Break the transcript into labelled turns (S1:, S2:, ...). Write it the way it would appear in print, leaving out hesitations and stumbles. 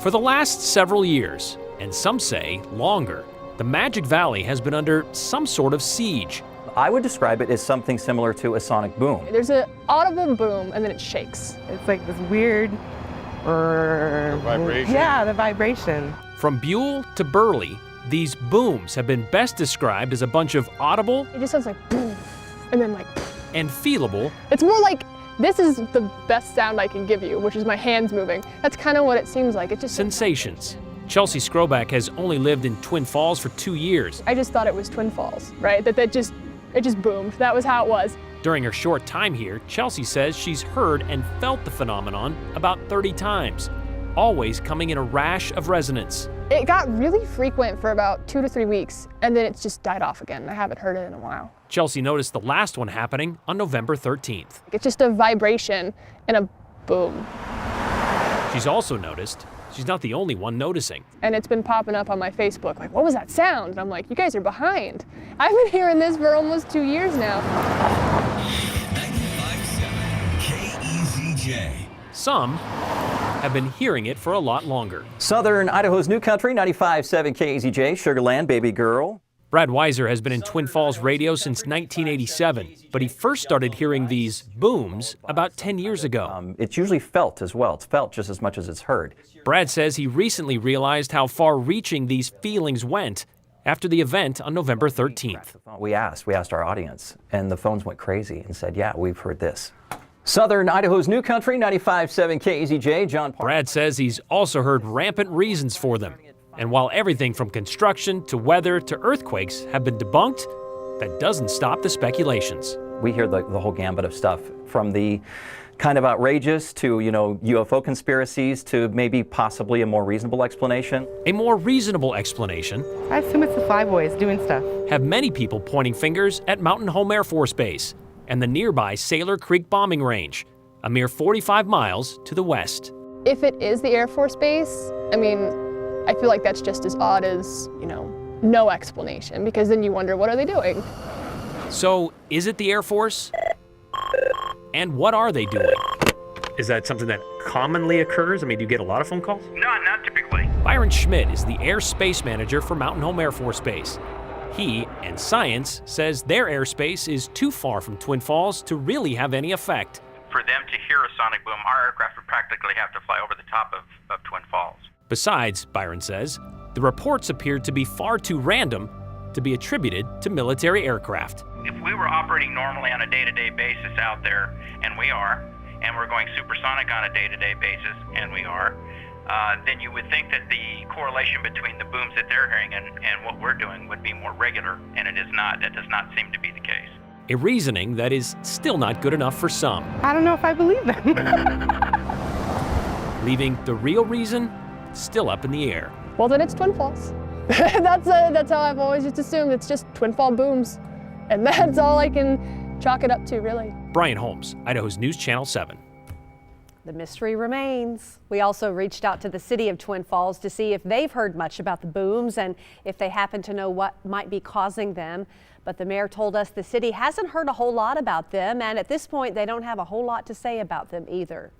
S1: For the last several years, and some say longer, the Magic Valley has been under some sort of siege.
S2: I would describe it as something similar to a sonic boom.
S3: There's an audible boom and then it shakes.
S4: It's like this weird
S5: vibration.
S4: Yeah, the vibration.
S1: From Buell to Burley, these booms have been best described as a bunch of audible
S3: It just sounds like boom and then like
S1: and feelable.
S3: It's more like this is the best sound I can give you, which is my hands moving. That's kind of what it seems like. It just
S1: sensations. Chelsea Skroback has only lived in Twin Falls for 2 years.
S3: I just thought it was Twin Falls, right? It just boomed. That was how it was.
S1: During her short time here, Chelsea says she's heard and felt the phenomenon about 30 times, always coming in a rash of resonance.
S3: It got really frequent for about 2 to 3 weeks, and then it's just died off again. I haven't heard it in a while.
S1: Chelsea noticed the last one happening on November 13th.
S3: It's just a vibration and a boom.
S1: She's also noticed she's not the only one noticing.
S3: And it's been popping up on my Facebook, like, what was that sound? And I'm like, you guys are behind. I've been hearing this for almost 2 years now.
S6: 95.7 KEZJ.
S1: Some have been hearing it for a lot longer.
S2: Southern Idaho's new country, 95.7 KEZJ, Sugar Land, Baby Girl.
S1: Brad Weiser has been in Twin Falls radio since 1987, but he first started hearing these booms about 10 years ago.
S2: It's usually felt as well. It's felt just as much as it's heard.
S1: Brad says he recently realized how far-reaching these feelings went after the event on November 13th.
S2: We asked our audience, and the phones went crazy and said, yeah, we've heard this. Southern Idaho's new country, 95.7 KEZJ, John Park.
S1: Brad says he's also heard rampant reasons for them. And while everything from construction to weather to earthquakes have been debunked, that doesn't stop the speculations.
S2: We hear the whole gambit of stuff, from the kind of outrageous to, UFO conspiracies to maybe possibly a more reasonable explanation.
S1: A more reasonable explanation.
S4: I assume it's the Flyboys doing stuff.
S1: Have many people pointing fingers at Mountain Home Air Force Base and the nearby Sailor Creek bombing range, a mere 45 miles to the west.
S3: If it is the Air Force Base, I feel like that's just as odd as, no explanation, because then you wonder, what are they doing?
S1: So, is it the Air Force? And what are they doing? Is that something that commonly occurs? Do you get a lot of phone calls?
S7: No, not typically.
S1: Byron Schmidt is the Air Space Manager for Mountain Home Air Force Base. He, and science, says their airspace is too far from Twin Falls to really have any effect.
S7: For them to hear a sonic boom, our aircraft would practically have to fly over the top of Twin Falls.
S1: Besides, Byron says, the reports appeared to be far too random to be attributed to military aircraft.
S7: If we were operating normally on a day-to-day basis out there, and we are, and we're going supersonic on a day-to-day basis, and we are, then you would think that the correlation between the booms that they're hearing and what we're doing would be more regular, and it is not. That does not seem to be the case.
S1: A reasoning that is still not good enough for some.
S4: I don't know if I believe them.
S1: Leaving the real reason still up in the air.
S3: Well, then it's Twin Falls. That's how I've always just assumed. It's just Twin Fall booms. And that's all I can chalk it up to, really.
S1: Brian Holmes, Idaho's News Channel 7.
S8: The mystery remains. We also reached out to the city of Twin Falls to see if they've heard much about the booms and if they happen to know what might be causing them. But the mayor told us the city hasn't heard a whole lot about them, and at this point they don't have a whole lot to say about them either.